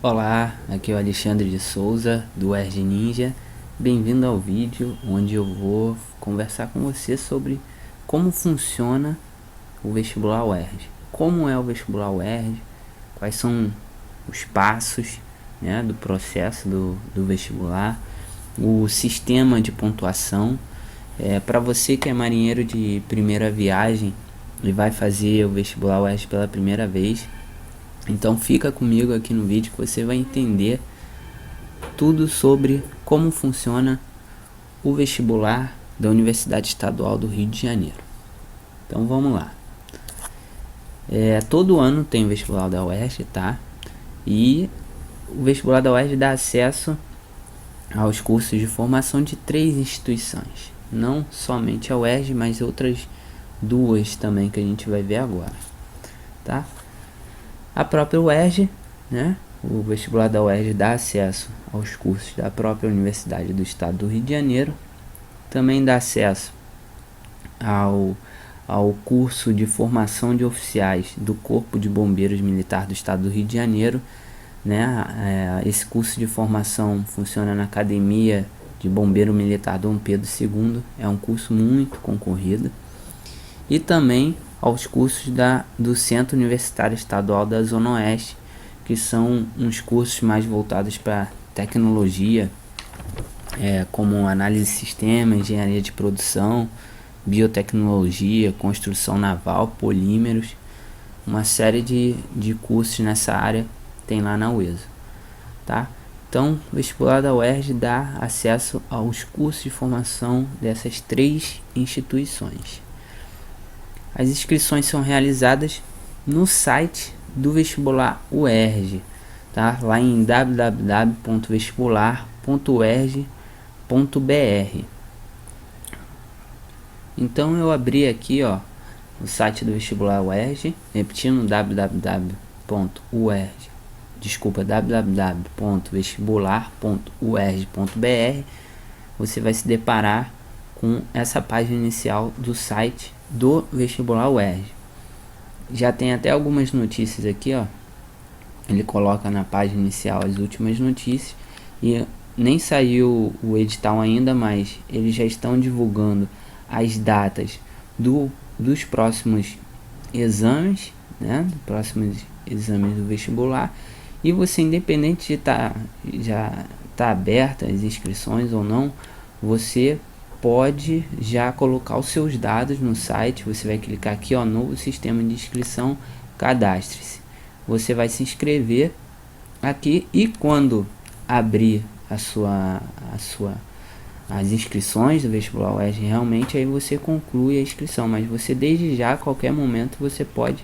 Olá, aqui é o Alexandre de Souza do UERJ Ninja. Bem-vindo ao vídeo onde eu vou conversar com você sobre como funciona o vestibular UERJ. Como é o vestibular UERJ, quais são os passos, né, do processo do vestibular, o sistema de pontuação. Para você que é marinheiro de primeira viagem e vai fazer o vestibular UERJ pela primeira vez, então fica comigo aqui no vídeo que você vai entender tudo sobre como funciona o vestibular da Universidade Estadual do Rio de Janeiro. Então vamos lá. Todo ano tem o vestibular da UERJ, tá? E o vestibular da UERJ dá acesso aos cursos de formação de 3 instituições. Não somente a UERJ, mas outras 2 também que a gente vai ver agora, tá? A própria UERJ, né? O vestibular da UERJ dá acesso aos cursos da própria Universidade do Estado do Rio de Janeiro. Também dá acesso ao curso de formação de oficiais do Corpo de Bombeiros Militar do Estado do Rio de Janeiro, né? Esse curso de formação funciona na Academia de Bombeiro Militar Dom Pedro II, é um curso muito concorrido. E também aos cursos do Centro Universitário Estadual da Zona Oeste, que são uns cursos mais voltados para tecnologia, como análise de sistema, engenharia de produção, biotecnologia, construção naval, polímeros, uma série de cursos nessa área tem lá na UESA, tá? Então, o vestibular da UERJ dá acesso aos cursos de formação dessas 3 instituições. As inscrições são realizadas no site do vestibular UERJ, tá? Lá em www.vestibular.uerj.br. Então eu abri aqui, ó, o site do vestibular UERJ, repetindo www.vestibular.uerj.br. Você vai se deparar com essa página inicial do site do vestibular UERJ. Já tem até algumas notícias aqui, ó. Ele coloca na página inicial as últimas notícias e nem saiu o edital ainda, mas eles já estão divulgando as datas dos próximos exames, né? Dos próximos exames do vestibular. E você, independente de já tá aberta as inscrições ou não, você pode já colocar os seus dados no site. Você vai clicar aqui, ó, novo sistema de inscrição, cadastre-se. Você vai se inscrever aqui e quando abrir as inscrições do vestibular UERJ, realmente aí você conclui a inscrição, mas você desde já, a qualquer momento, você pode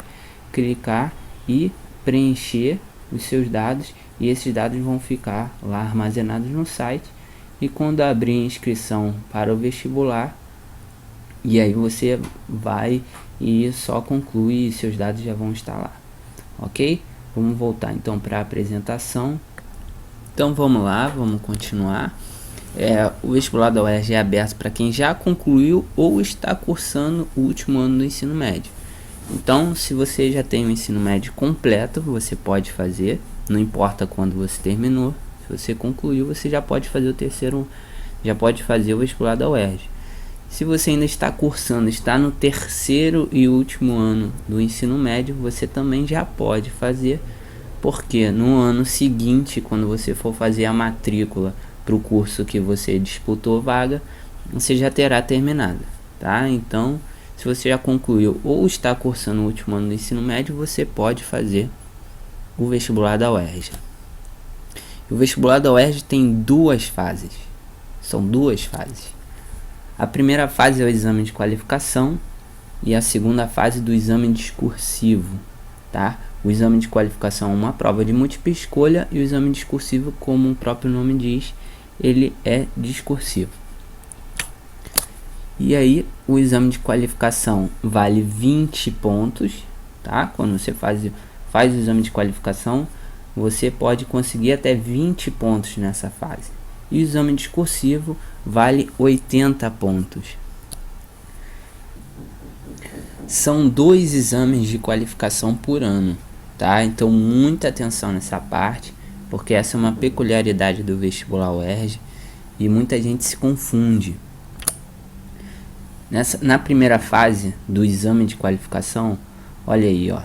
clicar e preencher os seus dados e esses dados vão ficar lá armazenados no site. E quando abrir a inscrição para o vestibular, e aí você vai e só conclui e seus dados já vão estar lá, ok? Vamos voltar então para a apresentação. Então vamos lá, vamos continuar. O vestibular da UERJ é aberto para quem já concluiu ou está cursando o último ano do ensino médio. Então, se você já tem o ensino médio completo, você pode fazer, não importa quando você terminou. Se você concluiu, você já pode fazer o vestibular da UERJ. Se você ainda está cursando, está no terceiro e último ano do ensino médio, você também já pode fazer, porque no ano seguinte, quando você for fazer a matrícula para o curso que você disputou vaga, você já terá terminado, tá? Então, se você já concluiu ou está cursando o último ano do ensino médio, você pode fazer o vestibular da UERJ. O vestibular da UERJ tem 2 fases. São 2 fases. A primeira fase é o exame de qualificação e a segunda fase do exame discursivo, tá? O exame de qualificação é uma prova de múltipla escolha e o exame discursivo, como o próprio nome diz, ele é discursivo. E aí, o exame de qualificação vale 20 pontos, tá? Quando você faz o exame de qualificação, você pode conseguir até 20 pontos nessa fase. E o exame discursivo vale 80 pontos. São 2 exames de qualificação por ano, tá? Então muita atenção nessa parte, porque essa é uma peculiaridade do vestibular UERJ e muita gente se confunde. Na primeira fase do exame de qualificação, olha aí, ó,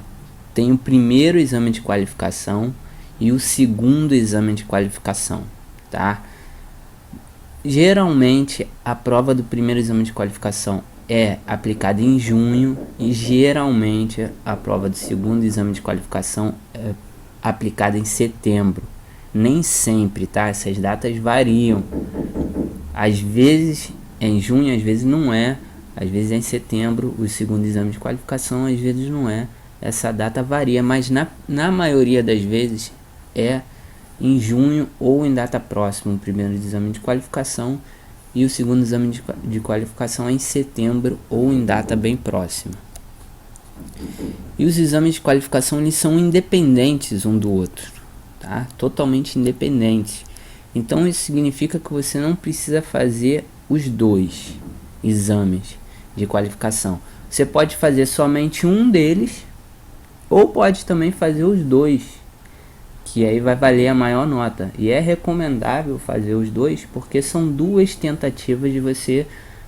tem o primeiro exame de qualificação e o segundo exame de qualificação, tá? Geralmente a prova do primeiro exame de qualificação é aplicada em junho e geralmente a prova do segundo exame de qualificação é aplicada em setembro. Nem sempre, tá? Essas datas variam. Às vezes é em junho, às vezes não é. Às vezes é em setembro o segundo exame de qualificação, às vezes não é. Essa data varia, mas na maioria das vezes é em junho ou em data próxima o primeiro exame de qualificação e o segundo exame de qualificação é em setembro ou em data bem próxima. E os exames de qualificação eles são independentes um do outro, tá? Totalmente independentes. Então isso significa que você não precisa fazer os dois exames de qualificação. Você pode fazer somente um deles ou pode também fazer os dois, que aí vai valer a maior nota. E é recomendável fazer os dois porque são duas tentativas de você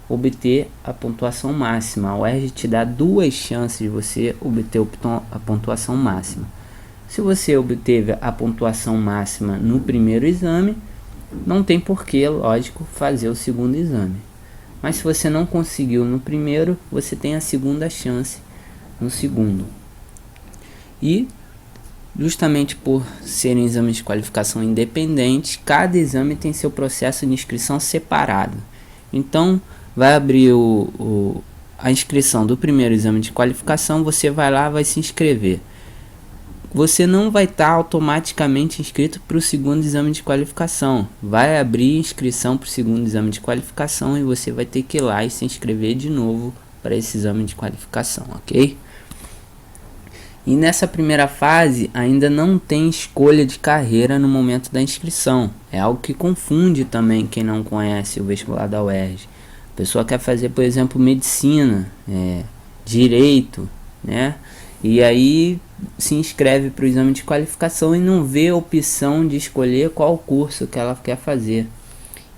obter a pontuação máxima. A UERJ te dá duas chances de você obter a pontuação máxima. Se você obteve a pontuação máxima no primeiro exame, não tem porquê, lógico, fazer o segundo exame. Mas se você não conseguiu no primeiro, você tem a segunda chance no segundo. E justamente por serem exames de qualificação independentes, cada exame tem seu processo de inscrição separado. Então, vai abrir a inscrição do primeiro exame de qualificação, você vai lá, vai se inscrever. Você não vai estar automaticamente inscrito para o segundo exame de qualificação. Vai abrir inscrição para o segundo exame de qualificação e você vai ter que ir lá e se inscrever de novo para esse exame de qualificação, ok? E nessa primeira fase ainda não tem escolha de carreira no momento da inscrição. É algo que confunde também quem não conhece o vestibular da UERJ. A pessoa quer fazer, por exemplo, medicina, direito, né? E aí se inscreve para o exame de qualificação e não vê a opção de escolher qual curso que ela quer fazer.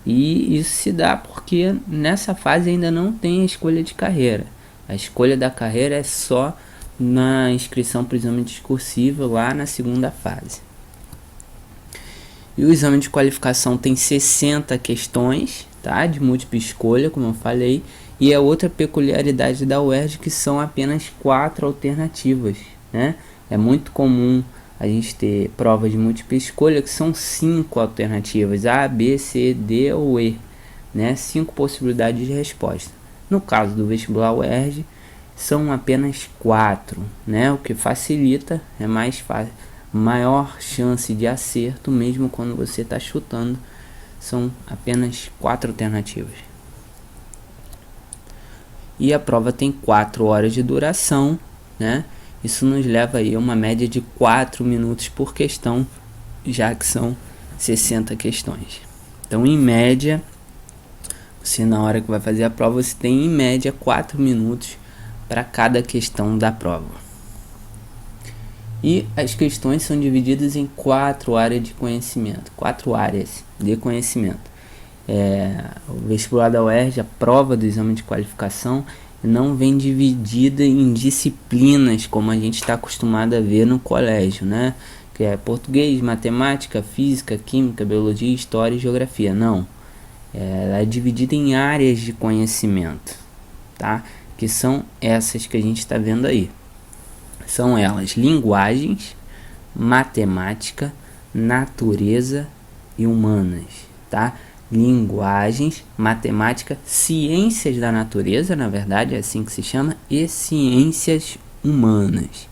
E isso se dá porque nessa fase ainda não tem a escolha de carreira. A escolha da carreira é só na inscrição para o exame discursivo lá na segunda fase. E o exame de qualificação tem 60 questões, tá? De múltipla escolha, como eu falei. E a outra peculiaridade da UERJ que são apenas 4 alternativas, né? É muito comum a gente ter provas de múltipla escolha que são 5 alternativas, A, B, C, D ou E, né? 5 possibilidades de resposta. No caso do vestibular UERJ, são apenas 4, né? O que facilita, é mais fácil, maior chance de acerto, mesmo quando você está chutando, são apenas 4 alternativas. E a prova tem 4 horas de duração, né? Isso nos leva aí a uma média de 4 minutos por questão, já que são 60 questões. Então, em média, você na hora que vai fazer a prova, você tem em média 4 minutos para cada questão da prova. E as questões são divididas em 4 áreas de conhecimento. 4 áreas de conhecimento. O vestibular da UERJ, a prova do exame de qualificação, não vem dividida em disciplinas como a gente está acostumado a ver no colégio, né? Que é português, matemática, física, química, biologia, história e geografia. Não. Ela é dividida em áreas de conhecimento, tá? Que são essas que a gente está vendo aí. São elas: linguagens, matemática, natureza e humanas, tá? Linguagens, matemática, ciências da natureza, na verdade é assim que se chama, e ciências humanas,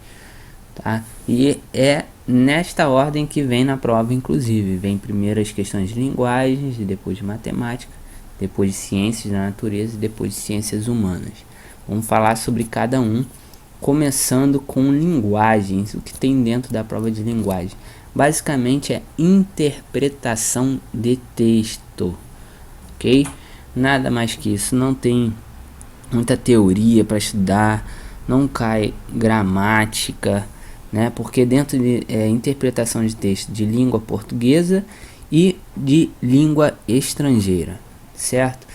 tá? E é nesta ordem que vem na prova, inclusive. Vem primeiro as questões de linguagens, depois de matemática, depois de ciências da natureza e depois de ciências humanas. Vamos falar sobre cada um, começando com linguagens. O que tem dentro da prova de linguagem? Basicamente é interpretação de texto, ok? Nada mais que isso, não tem muita teoria para estudar, não cai gramática, né? Porque dentro de interpretação de texto de língua portuguesa e de língua estrangeira, certo?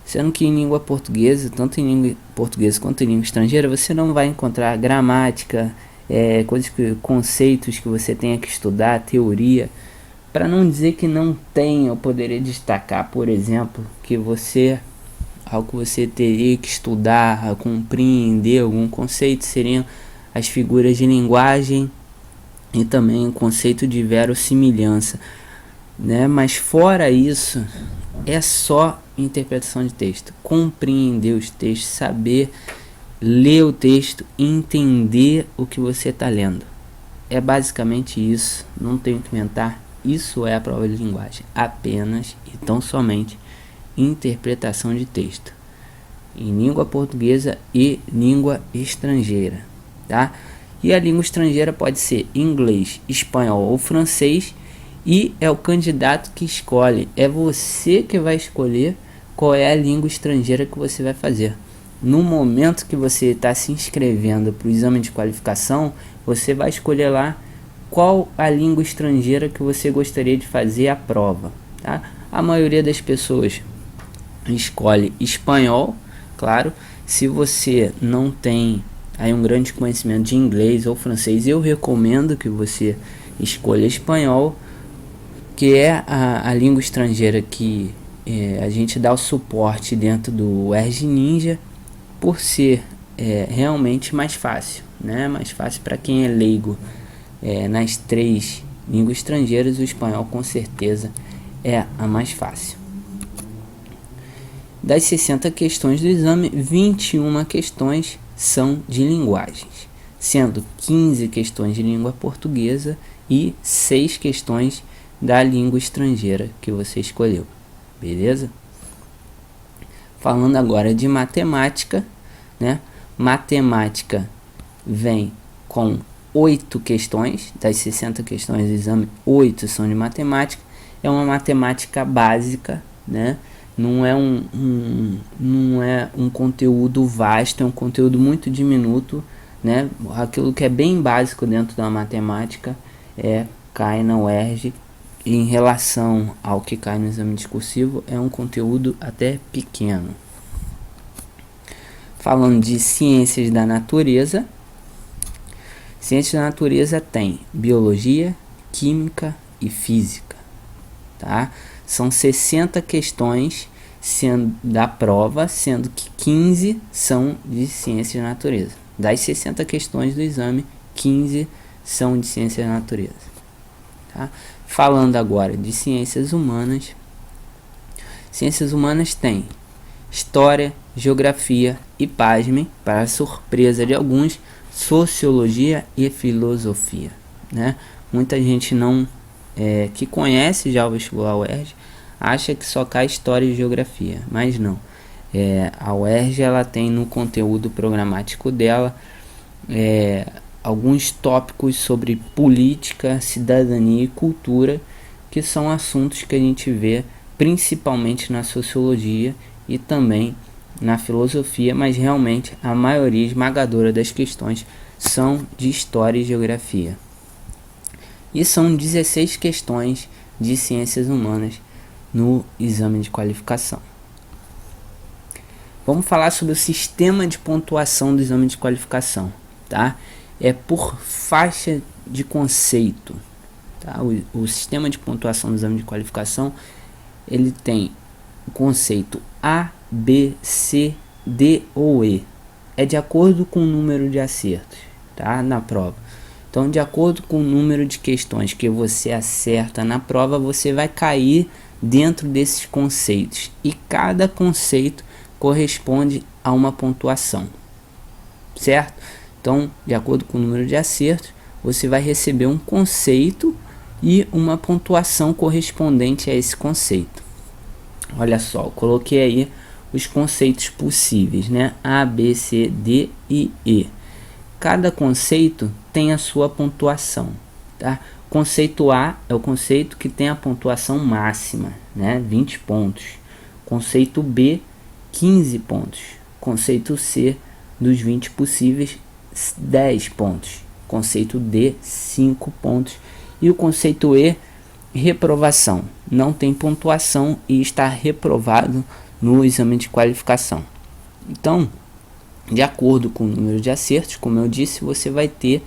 Sendo que em língua portuguesa, tanto em língua portuguesa quanto em língua estrangeira, você não vai encontrar gramática, conceitos que você tenha que estudar, teoria. Para não dizer que não tem, eu poderia destacar, por exemplo, que algo que você teria que estudar, compreender algum conceito, seriam as figuras de linguagem e também o conceito de verossimilhança, né? Mas fora isso, é só interpretação de texto, compreender os textos, saber ler o texto, entender o que você está lendo. É basicamente isso, não tenho que inventar. Isso é a prova de linguagem, apenas e tão somente interpretação de texto em língua portuguesa e língua estrangeira, tá? E a língua estrangeira pode ser inglês, espanhol ou francês, e é o candidato que escolhe, é você que vai escolher qual é a língua estrangeira que você vai fazer. No momento que você está se inscrevendo para o exame de qualificação, você vai escolher lá qual a língua estrangeira que você gostaria de fazer a prova, tá? A maioria das pessoas escolhe espanhol, claro. Se você não tem aí um grande conhecimento de inglês ou francês, eu recomendo que você escolha espanhol, que é a língua estrangeira que a gente dá o suporte dentro do ERG Ninja, por ser realmente mais fácil, né? Mais fácil para quem é leigo. Nas 3 línguas estrangeiras, o espanhol com certeza é a mais fácil. Das 60 questões do exame, 21 questões são de linguagens, sendo 15 questões de língua portuguesa e 6 questões da língua estrangeira que você escolheu, beleza? Falando agora de matemática, né? Matemática vem com 8 questões, das 60 questões do exame, 8 são de matemática. É uma matemática básica, né? Não é um conteúdo vasto, é um conteúdo muito diminuto, né? Aquilo que é bem básico dentro da matemática cai na UERJ. Em relação ao que cai no exame discursivo, é um conteúdo até pequeno. Falando de ciências da natureza, ciências da natureza tem biologia, química e física, tá? São 60 questões da prova, sendo que 15 são de ciências da natureza. Das 60 questões do exame, 15 são de ciências da natureza, tá? Falando agora de ciências humanas, tem história, geografia e, pasmem, para a surpresa de alguns, sociologia e filosofia, né? Muita gente que conhece já o vestibular UERJ acha que só cai história e geografia, mas não. A UERJ ela tem no conteúdo programático dela alguns tópicos sobre política, cidadania e cultura, que são assuntos que a gente vê principalmente na sociologia e também na filosofia, mas realmente a maioria esmagadora das questões são de história e geografia. E são 16 questões de ciências humanas no exame de qualificação. Vamos falar sobre o sistema de pontuação do exame de qualificação, tá? É por faixa de conceito, tá? O sistema de pontuação do exame de qualificação, ele tem o conceito A, B, C, D ou E. É de acordo com o número de acertos, tá? Na prova. Então, de acordo com o número de questões que você acerta na prova, você vai cair dentro desses conceitos. E cada conceito corresponde a uma pontuação, certo? Então, de acordo com o número de acertos, você vai receber um conceito e uma pontuação correspondente a esse conceito. Olha só, eu coloquei aí os conceitos possíveis, né? A, B, C, D e E. Cada conceito tem a sua pontuação, tá? Conceito A é o conceito que tem a pontuação máxima, né? 20 pontos. Conceito B, 15 pontos. Conceito C, dos 20 possíveis, 10 pontos. Conceito D, 5 pontos. E o conceito E, reprovação. Não tem pontuação e está reprovado no exame de qualificação. Então, de acordo com o número de acertos, como eu disse, você vai ter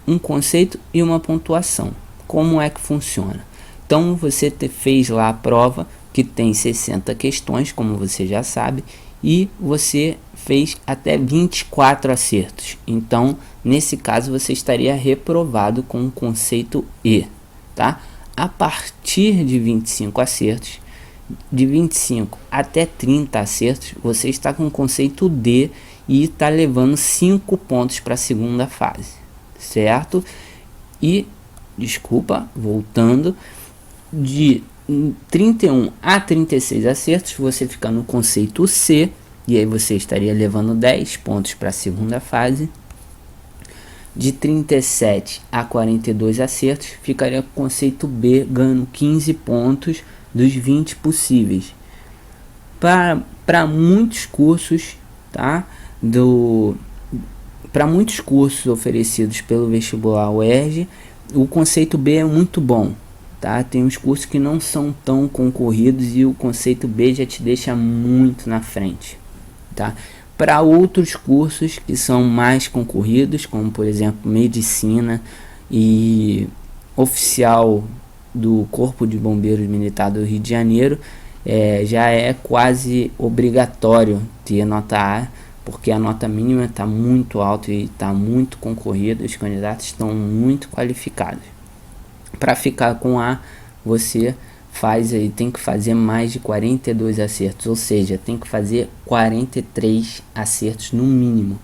um conceito e uma pontuação. Como é que funciona? Então, você fez lá a prova que tem 60 questões, como você já sabe, e você fez até 24 acertos. Então, nesse caso, você estaria reprovado com o conceito E, tá? A partir de 25 acertos, de 25 até 30 acertos, você está com o conceito D e está levando 5 pontos para a segunda fase, certo? E, desculpa, voltando, de 31 a 36 acertos, você fica no conceito C, e aí você estaria levando 10 pontos para a segunda fase. De 37 a 42 acertos, ficaria com o conceito B, ganhando 15 pontos dos 20 possíveis. Para muitos cursos, tá? Para muitos cursos oferecidos pelo vestibular UERJ, o conceito B é muito bom. Tá? Tem uns cursos que não são tão concorridos e o conceito B já te deixa muito na frente, tá? Para outros cursos que são mais concorridos, como por exemplo medicina e oficial do Corpo de Bombeiros Militar do Rio de Janeiro, já é quase obrigatório ter nota A, porque a nota mínima está muito alta e está muito concorrida, os candidatos estão muito qualificados. Para ficar com A, você tem que fazer mais de 42 acertos, ou seja, tem que fazer 43 acertos no mínimo.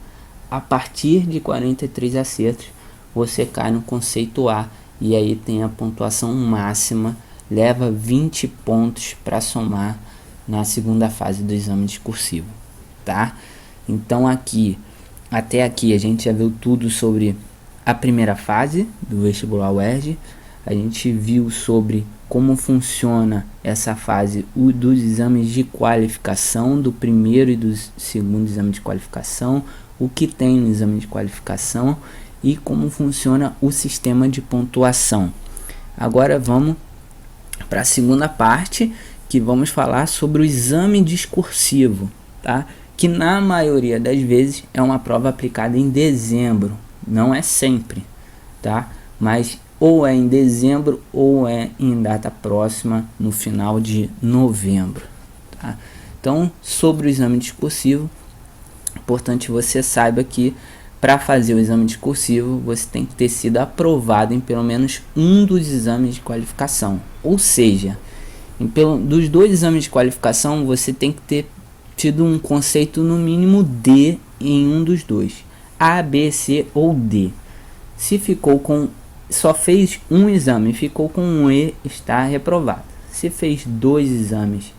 A partir de 43 acertos, você cai no conceito A e aí tem a pontuação máxima, leva 20 pontos para somar na segunda fase do exame discursivo, tá? Então até aqui a gente já viu tudo sobre a primeira fase do vestibular UERJ. A gente viu sobre como funciona essa fase dos exames de qualificação, do primeiro e do segundo exame de qualificação, o que tem no exame de qualificação e como funciona o sistema de pontuação. Agora vamos para a segunda parte, que vamos falar sobre o exame discursivo, tá? Que na maioria das vezes é uma prova aplicada em dezembro, não é sempre, tá? Mas ou é em dezembro ou é em data próxima, no final de novembro, tá? Então, sobre o exame discursivo, é importante você saiba que para fazer o exame discursivo, você tem que ter sido aprovado em pelo menos um dos exames de qualificação. Ou seja, dos 2 exames de qualificação, você tem que ter tido um conceito no mínimo D em um dos 2. A, B, C ou D. Se só fez um exame e ficou com um E, está reprovado. Se fez 2 exames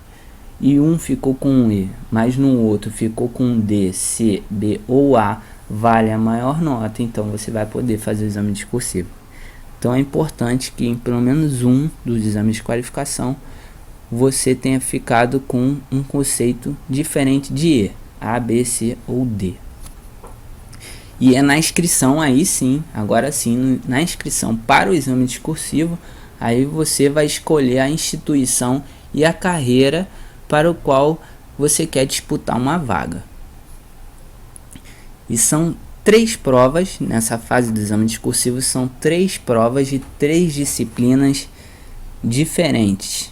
e um ficou com um E, mas no outro ficou com um D, C, B ou A, vale a maior nota, então você vai poder fazer o exame discursivo. Então é importante que em pelo menos um dos exames de qualificação você tenha ficado com um conceito diferente de E, A, B, C ou D. E é na inscrição aí sim, agora sim, na inscrição para o exame discursivo, aí você vai escolher a instituição e a carreira para o qual você quer disputar uma vaga. E são 3 provas, nessa fase do exame discursivo, são 3 provas de 3 disciplinas diferentes.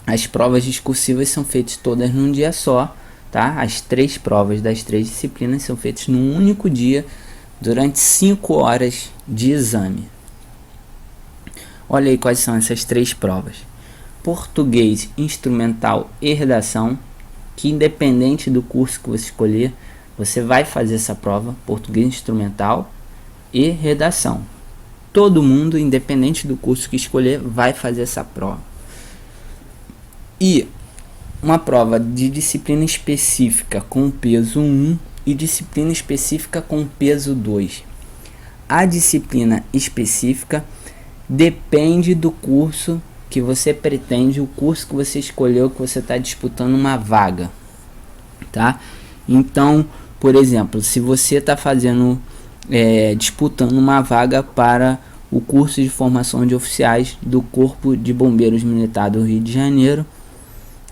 As provas discursivas são feitas todas num dia só, tá? As 3 provas das 3 disciplinas são feitas num único dia, durante 5 horas de exame. Olha aí quais são essas 3 provas. Português, instrumental e redação, que independente do curso que você escolher, você vai fazer essa prova, português, instrumental e redação. Todo mundo, independente do curso que escolher, vai fazer essa prova. E uma prova de disciplina específica com peso 1 e disciplina específica com peso 2. A disciplina específica depende do curso que você pretende, o curso que você escolheu, que você está disputando uma vaga, tá? Então, por exemplo, se você está fazendo disputando uma vaga para o curso de formação de oficiais do Corpo de Bombeiros Militar do Rio de Janeiro.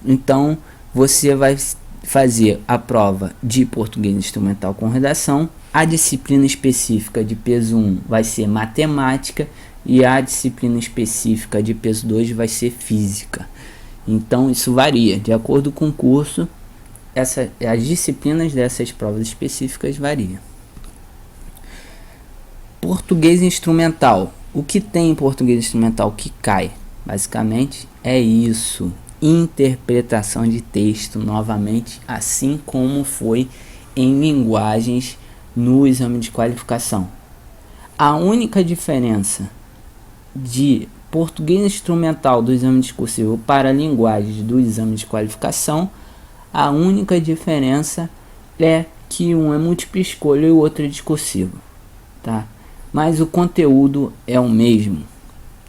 Então você vai fazer a prova de português instrumental com redação. A disciplina específica de peso 1 vai ser matemática e a disciplina específica de peso 2 vai ser física. Então isso varia de acordo com o curso. As disciplinas dessas provas específicas variam. Português instrumental. O que tem em português instrumental que cai? Basicamente é isso. Interpretação de texto, novamente, assim como foi em linguagens no exame de qualificação. A única diferença de português instrumental do exame discursivo para linguagens do exame de qualificação, a única diferença é que um é múltipla escolha e o outro é discursivo, tá? Mas o conteúdo é o mesmo.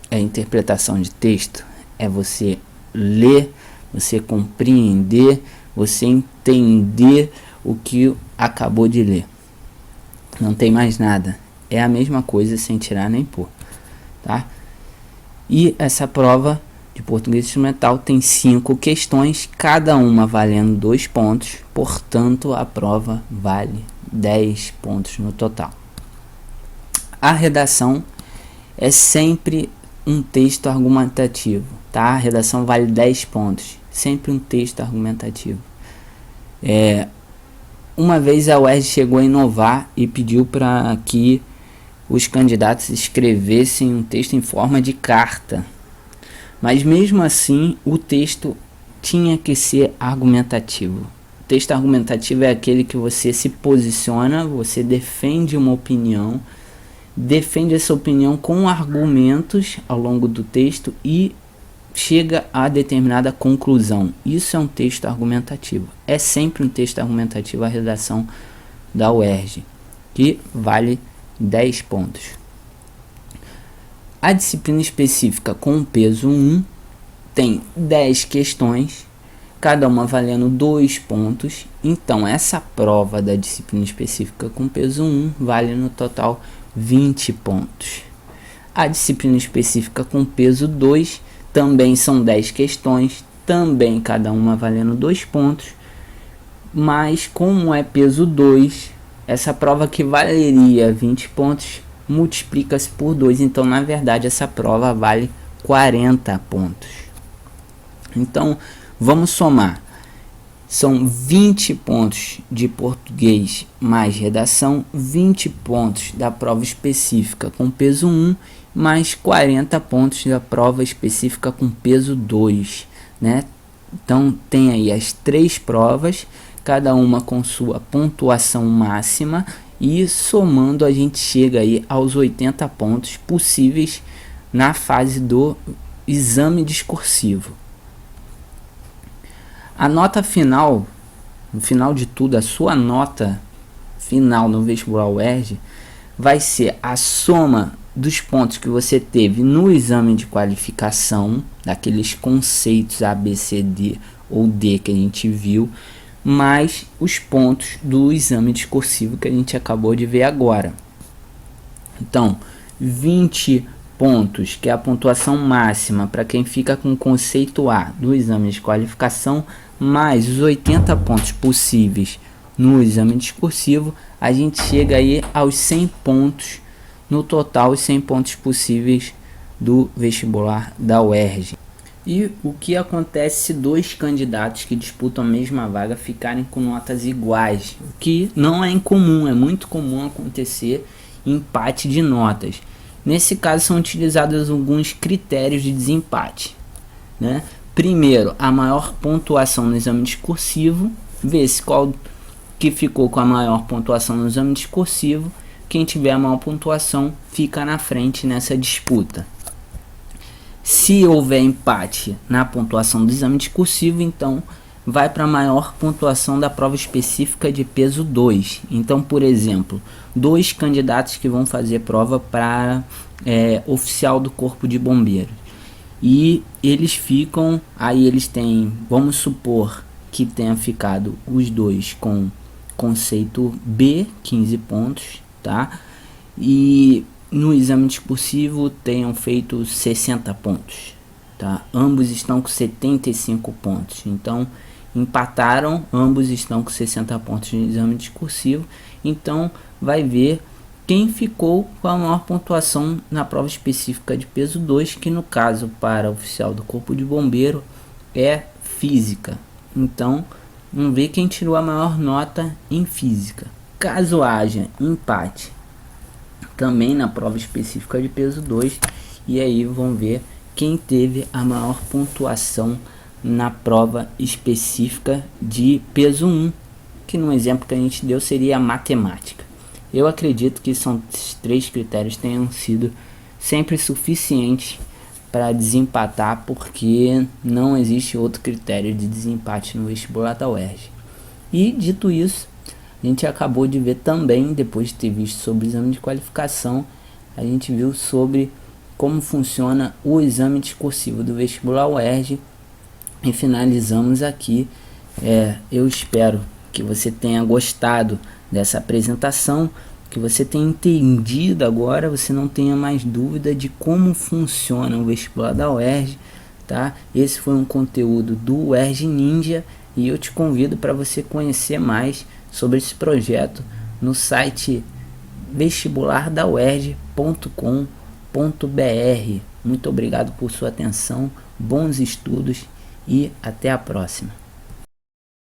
A interpretação de texto é você ler, você compreender, você entender o que acabou de ler. Não tem mais nada. É a mesma coisa sem tirar nem pôr, tá? E essa prova de português instrumental tem 5 questões, cada uma valendo 2 pontos. Portanto, a prova vale 10 pontos no total. A redação é sempre um texto argumentativo, tá? A redação vale 10 pontos, sempre um texto argumentativo. Uma vez a UERJ chegou a inovar e pediu para que os candidatos escrevessem um texto em forma de carta, mas mesmo assim o texto tinha que ser argumentativo. O texto argumentativo é aquele que você se posiciona, você defende uma opinião, defende essa opinião com argumentos ao longo do texto e chega a determinada conclusão. Isso é um texto argumentativo. É sempre um texto argumentativo a redação da UERJ, que vale 10 pontos. A disciplina específica com peso 1 tem 10 questões, cada uma valendo 2 pontos. Então essa prova da disciplina específica com peso 1 vale no total 20 pontos. A disciplina específica com peso 2 também são 10 questões, também cada uma valendo 2 pontos, mas como é peso 2, essa prova que valeria 20 pontos multiplica-se por 2, então na verdade essa prova vale 40 pontos. Então vamos somar. São 20 pontos de português mais redação, 20 pontos da prova específica com peso 1, mais 40 pontos da prova específica com peso 2, né? Então tem aí as 3 provas, cada uma com sua pontuação máxima, e somando a gente chega aí aos 80 pontos possíveis na fase do exame discursivo. A nota final, no final de tudo, a sua nota final no vestibular UERJ vai ser a soma dos pontos que você teve no exame de qualificação, daqueles conceitos A, B, C, D ou D que a gente viu, mais os pontos do exame discursivo que a gente acabou de ver agora. Então, 20 pontos, que é a pontuação máxima para quem fica com o conceito A do exame de qualificação, mais os 80 pontos possíveis no exame discursivo, a gente chega aí aos 100 pontos no total, os 100 pontos possíveis do vestibular da UERJ. E o que acontece se 2 candidatos que disputam a mesma vaga ficarem com notas iguais? O que não é incomum, é muito comum acontecer empate de notas. Nesse caso são utilizados alguns critérios de desempate, né? Primeiro, a maior pontuação no exame discursivo, vê-se qual que ficou com a maior pontuação no exame discursivo. Quem tiver a maior pontuação fica na frente nessa disputa. Se houver empate na pontuação do exame discursivo, então vai para a maior pontuação da prova específica de peso 2. Então, por exemplo, 2 candidatos que vão fazer prova para oficial do Corpo de Bombeiros. E eles ficam, aí eles têm, vamos supor que tenha ficado os 2 com conceito B, 15 pontos, tá? e no exame discursivo tenham feito 60 pontos, tá? Ambos estão com 75 pontos, então empataram, ambos estão com 60 pontos no exame discursivo, então vai ver quem ficou com a maior pontuação na prova específica de peso 2, que no caso para oficial do Corpo de Bombeiro é física. Então vamos ver quem tirou a maior nota em física. Caso haja empate também na prova específica de peso 2, e aí vão ver quem teve a maior pontuação na prova específica de peso 1, que no exemplo que a gente deu seria a matemática. Eu acredito que esses 3 critérios tenham sido sempre suficientes para desempatar, porque não existe outro critério de desempate no vestibular da UERJ. E dito isso, a gente acabou de ver também, depois de ter visto sobre o exame de qualificação, a gente viu sobre como funciona o exame discursivo do vestibular UERJ e finalizamos aqui. Eu espero que você tenha gostado dessa apresentação, que você tenha entendido agora, você não tenha mais dúvida de como funciona o vestibular da UERJ, tá? Esse foi um conteúdo do UERJ Ninja e eu te convido para você conhecer mais sobre esse projeto no site vestibulardauerj.com.br. Muito obrigado por sua atenção, bons estudos e até a próxima.